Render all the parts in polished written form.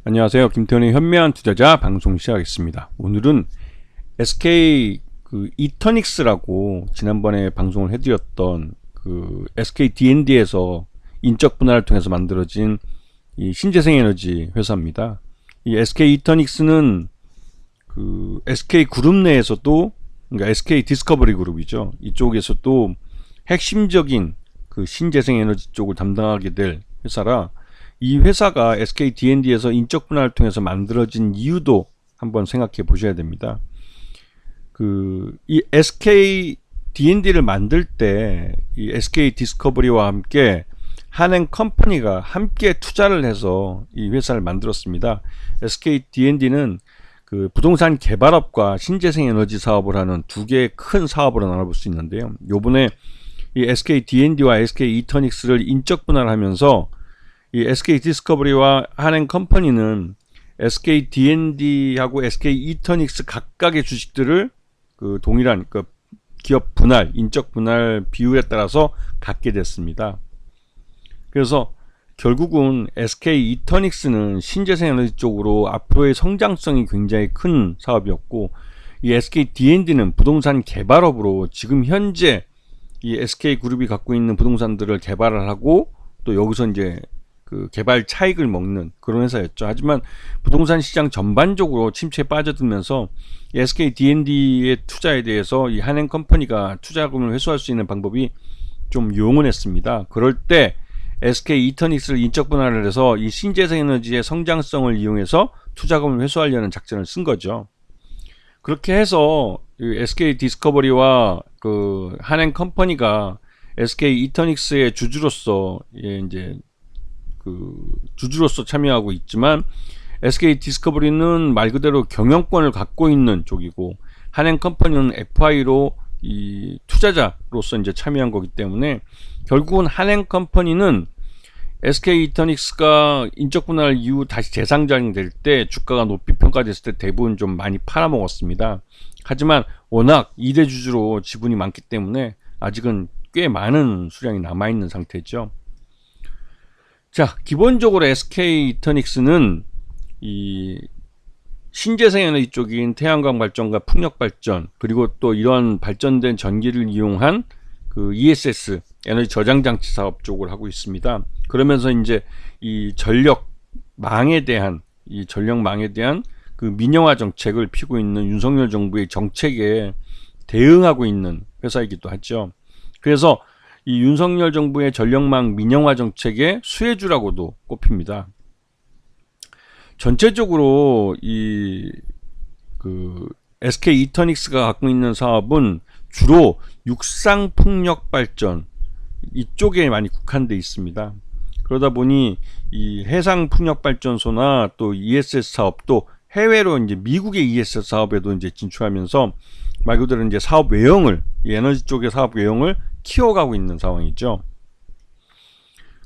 안녕하세요. 김태훈의 현명한 투자자 방송 시작하겠습니다. 오늘은 SK 이터닉스라고 지난번에 방송을 해드렸던 SK D&D에서 인적 분할을 통해서 만들어진 이 신재생에너지 회사입니다. 이 SK 이터닉스는 SK 그룹 내에서도, 그러니까 SK 디스커버리 그룹이죠. 이쪽에서도 핵심적인 신재생에너지 쪽을 담당하게 될 회사라, 이 회사가 SK D&D에서 인적 분할을 통해서 만들어진 이유도 한번 생각해 보셔야 됩니다. 이 SK D&D를 만들 때 이 SK 디스커버리와 함께 한행컴퍼니가 함께 투자를 해서 이 회사를 만들었습니다. SK D&D는 부동산 개발업과 신재생에너지 사업을 하는 두 개의 큰 사업으로 나눠볼 수 있는데요. 요번에 이 SK D&D와 SK 이터닉스를 인적 분할하면서 이 SK 디스커버리와 한행컴퍼니는 SK D&D하고 SK 이터닉스 각각의 주식들을 동일한 기업 분할, 인적 분할 비율에 따라서 갖게 됐습니다. 그래서 결국은 SK 이터닉스는 신재생에너지 쪽으로 앞으로의 성장성이 굉장히 큰 사업이었고, 이 SK D&D는 부동산 개발업으로 지금 현재 이 SK 그룹이 갖고 있는 부동산들을 개발을 하고 또 여기서 이제 개발 차익을 먹는 그런 회사였죠. 하지만 부동산 시장 전반적으로 침체에 빠져들면서 SK D&D의 투자에 대해서 이 한행컴퍼니가 투자금을 회수할 수 있는 방법이 좀 용언했습니다. 그럴 때 SK 이터닉스를 인적 분할을 해서 이 신재생에너지의 성장성을 이용해서 투자금을 회수하려는 작전을 쓴 거죠. 그렇게 해서 SK 디스커버리와 한행컴퍼니가 SK 이터닉스의 주주로서 주주로서 참여하고 있지만, SK 디스커버리는 말 그대로 경영권을 갖고 있는 쪽이고, 한행컴퍼니는 FI로 이 투자자로서 이제 참여한 거기 때문에 결국은 한행컴퍼니는 SK 이터닉스가 인적 분할 이후 다시 재상장될 때 주가가 높이 평가됐을 때 대부분 좀 많이 팔아먹었습니다. 하지만 워낙 2대 주주로 지분이 많기 때문에 아직은 꽤 많은 수량이 남아있는 상태죠. 자, 기본적으로 SK 이터닉스는 이 신재생에너지 쪽인 태양광 발전과 풍력 발전, 그리고 또 이런 발전된 전기를 이용한 ESS 에너지 저장 장치 사업 쪽을 하고 있습니다. 그러면서 이제 이 전력망에 대한 민영화 정책을 피고 있는 윤석열 정부의 정책에 대응하고 있는 회사이기도 하죠. 그래서 이 윤석열 정부의 전력망 민영화 정책의 수혜주라고도 꼽힙니다. 전체적으로 SK 이터닉스가 갖고 있는 사업은 주로 육상 풍력 발전 이쪽에 많이 국한되어 있습니다. 그러다 보니 이 해상 풍력 발전소나 또 ESS 사업도 해외로 이제 미국의 ESS 사업에도 이제 진출하면서 말 그대로 이제 사업 외형을, 이 에너지 쪽의 사업 외형을 키워가고 있는 상황이죠.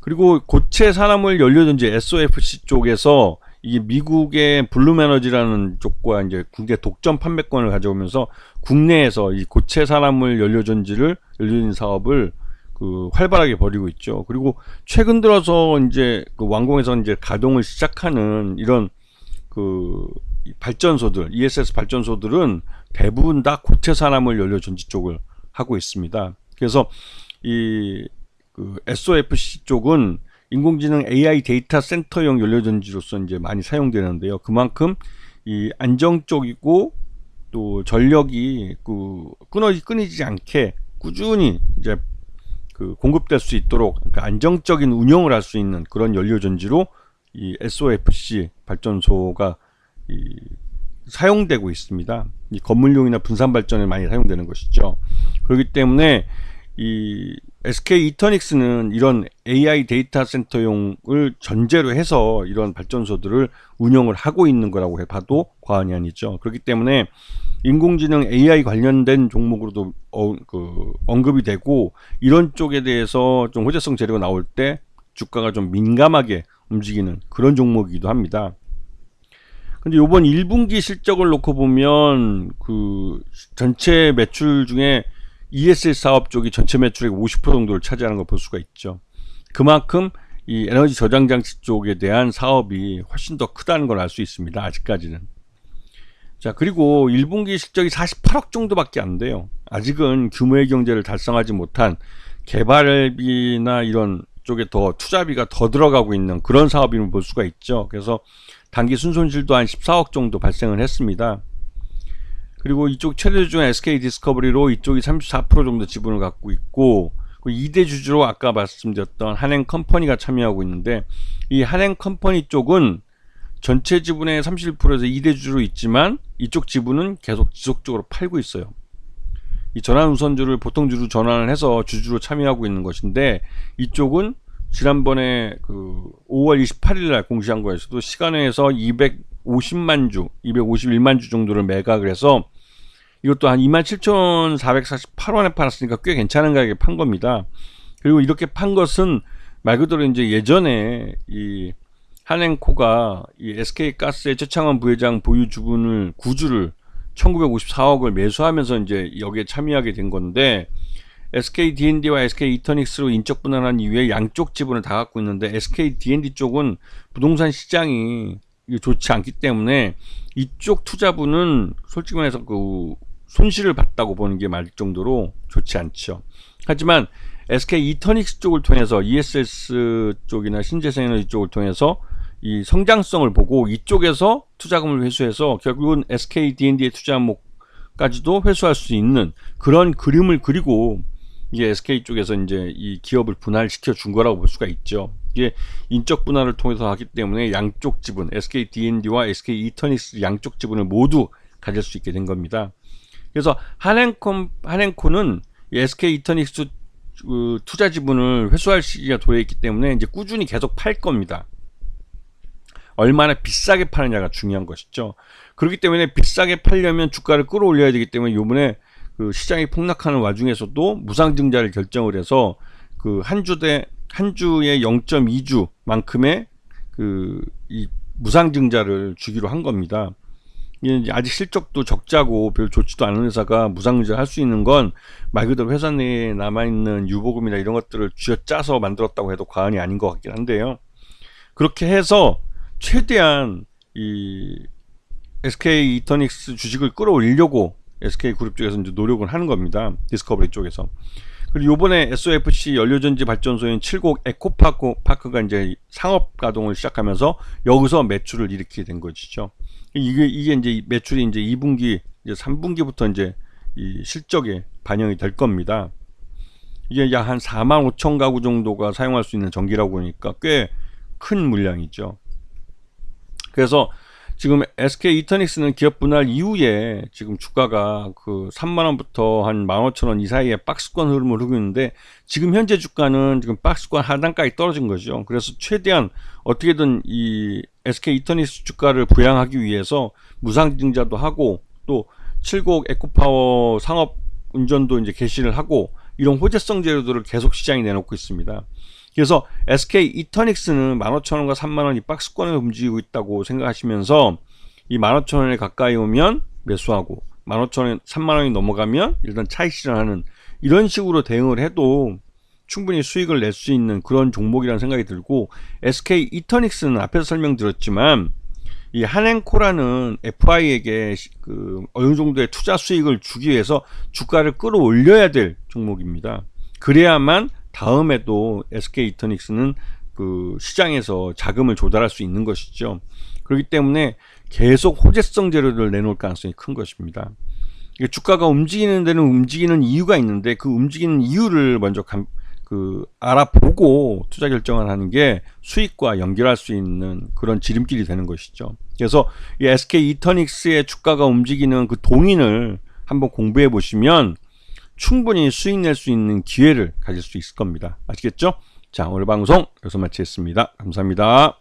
그리고 고체 산화물 연료전지 SOFC 쪽에서 이 미국의 블룸에너지라는 쪽과 이제 국내 독점 판매권을 가져오면서 국내에서 이 고체 산화물 연료전지 사업을 활발하게 벌이고 있죠. 그리고 최근 들어서 이제 완공에서 이제 가동을 시작하는 이런 발전소들, ESS 발전소들은 대부분 다 고체 산화물 연료전지 쪽을 하고 있습니다. 그래서 이 SOFC 쪽은 인공지능 AI 데이터 센터용 연료전지로서 이제 많이 사용되는데요. 그만큼 이 안정적이고 또 전력이 끊이지 않게 꾸준히 이제 공급될 수 있도록, 그러니까 안정적인 운영을 할 수 있는 그런 연료전지로 이 SOFC 발전소가 사용되고 있습니다. 이 건물용이나 분산 발전에 많이 사용되는 것이죠. 그렇기 때문에 이 SK 이터닉스는 이런 AI 데이터 센터용을 전제로 해서 이런 발전소들을 운영을 하고 있는 거라고 해봐도 과언이 아니죠. 그렇기 때문에 인공지능 AI 관련된 종목으로도 언급이 되고, 이런 쪽에 대해서 좀 호재성 재료가 나올 때 주가가 좀 민감하게 움직이는 그런 종목이기도 합니다. 근데 이번 1분기 실적을 놓고 보면 전체 매출 중에 ESS 사업 쪽이 전체 매출의 50% 정도를 차지하는 걸 볼 수가 있죠. 그만큼 이 에너지 저장 장치 쪽에 대한 사업이 훨씬 더 크다는 걸 알 수 있습니다. 아직까지는. 자, 그리고 1분기 실적이 48억 정도밖에 안 돼요. 아직은 규모의 경제를 달성하지 못한 개발비나 이런 쪽에 더 투자비가 더 들어가고 있는 그런 사업임을 볼 수가 있죠. 그래서 단기 순손실도 한 14억 정도 발생을 했습니다. 그리고 이쪽 최대 주주는 SK 디스커버리로 이쪽이 34% 정도 지분을 갖고 있고, 2대 주주로 아까 말씀드렸던 한행컴퍼니가 참여하고 있는데, 이 한행컴퍼니 쪽은 전체 지분의 31%에서 2대 주주로 있지만 이쪽 지분은 계속 지속적으로 팔고 있어요. 이 전환 우선주를 보통주로 전환을 해서 주주로 참여하고 있는 것인데, 이쪽은 지난번에 그 5월 28일 날 공시한 거에서도 시간외에서 250만 주, 251만 주 정도를 매각을 해서 이것도 한 27,448원에 팔았으니까 꽤 괜찮은 가격에 판 겁니다. 그리고 이렇게 판 것은 말 그대로 이제 예전에 이 한행코가 이 SK가스의 최창원 부회장 보유 주분을 구주를 1954억을 매수하면서 이제 여기에 참여하게 된 건데, SK D&D와 SK 이터닉스로 인적 분할한 이후에 양쪽 지분을 다 갖고 있는데, SK D&D 쪽은 부동산 시장이 좋지 않기 때문에 이쪽 투자분은 솔직히 말해서 그 손실을 봤다고 보는 게 맞을 정도로 좋지 않죠. 하지만 SK 이터닉스 쪽을 통해서 ESS 쪽이나 신재생에너지 쪽을 통해서 이 성장성을 보고 이쪽에서 투자금을 회수해서 결국은 SK D&D의 투자 항목까지도 회수할 수 있는 그런 그림을 그리고 이게 SK 쪽에서 이제 이 기업을 분할시켜 준 거라고 볼 수가 있죠. 이게 인적 분할을 통해서 하기 때문에 양쪽 지분, SK D&D와 SK 이터닉스 양쪽 지분을 모두 가질 수 있게 된 겁니다. 그래서 한행코는 SK 이터닉스 투자 지분을 회수할 시기가 도래 있기 때문에 이제 꾸준히 계속 팔 겁니다. 얼마나 비싸게 파느냐가 중요한 것이죠. 그렇기 때문에 비싸게 팔려면 주가를 끌어올려야 되기 때문에 요번에 그 시장이 폭락하는 와중에서도 무상증자를 결정을 해서 그 한 주에 0.2주만큼의 그 이 무상증자를 주기로 한 겁니다. 이게 아직 실적도 적자고 별 좋지도 않은 회사가 무상증자 할 수 있는 건 말 그대로 회사 내에 남아있는 유보금이나 이런 것들을 쥐어짜서 만들었다고 해도 과언이 아닌 것 같긴 한데요. 그렇게 해서 최대한 이 SK 이터닉스 주식을 끌어올리려고 SK그룹 쪽에서 이제 노력을 하는 겁니다. 디스커버리 쪽에서. 그리고 요번에 SOFC 연료전지 발전소인 7곡 에코파크가 이제 상업 가동을 시작하면서 여기서 매출을 일으키게 된 것이죠. 이게 이제 매출이 이제 2분기, 이제 3분기부터 이제 이 실적에 반영이 될 겁니다. 이게 약 한 4만 5천 가구 정도가 사용할 수 있는 전기라고 하니까 꽤 큰 물량이죠. 그래서 지금 SK 이터닉스는 기업 분할 이후에 지금 주가가 그 3만원부터 한 15,000원 이 사이에 박스권 흐름을 흐르고 있는데, 지금 현재 주가는 지금 박스권 하단까지 떨어진 거죠. 그래서 최대한 어떻게든 이 SK 이터닉스 주가를 부양하기 위해서 무상증자도 하고 또 7곡 에코파워 상업 운전도 이제 개시를 하고 이런 호재성 재료들을 계속 시장에 내놓고 있습니다. 그래서 SK 이터닉스는 15,000원과 3만원 이 박스권에 움직이고 있다고 생각하시면서 이 15,000원에 가까이 오면 매수하고 15,000원, 3만원이 넘어가면 일단 차익 실현하는 이런 식으로 대응을 해도 충분히 수익을 낼 수 있는 그런 종목이라는 생각이 들고, SK 이터닉스는 앞에서 설명드렸지만 이 한행코라는 FI에게 그 어느 정도의 투자 수익을 주기 위해서 주가를 끌어올려야 될 종목입니다. 그래야만 다음에도 SK 이터닉스는 그 시장에서 자금을 조달할 수 있는 것이죠. 그렇기 때문에 계속 호재성 재료를 내놓을 가능성이 큰 것입니다. 주가가 움직이는 데는 움직이는 이유가 있는데 그 움직이는 이유를 먼저 알아보고 투자 결정을 하는 게 수익과 연결할 수 있는 그런 지름길이 되는 것이죠. 그래서 이 SK 이터닉스의 주가가 움직이는 그 동인을 한번 공부해 보시면 충분히 수익 낼 수 있는 기회를 가질 수 있을 겁니다. 아시겠죠? 자, 오늘 방송 여기서 마치겠습니다. 감사합니다.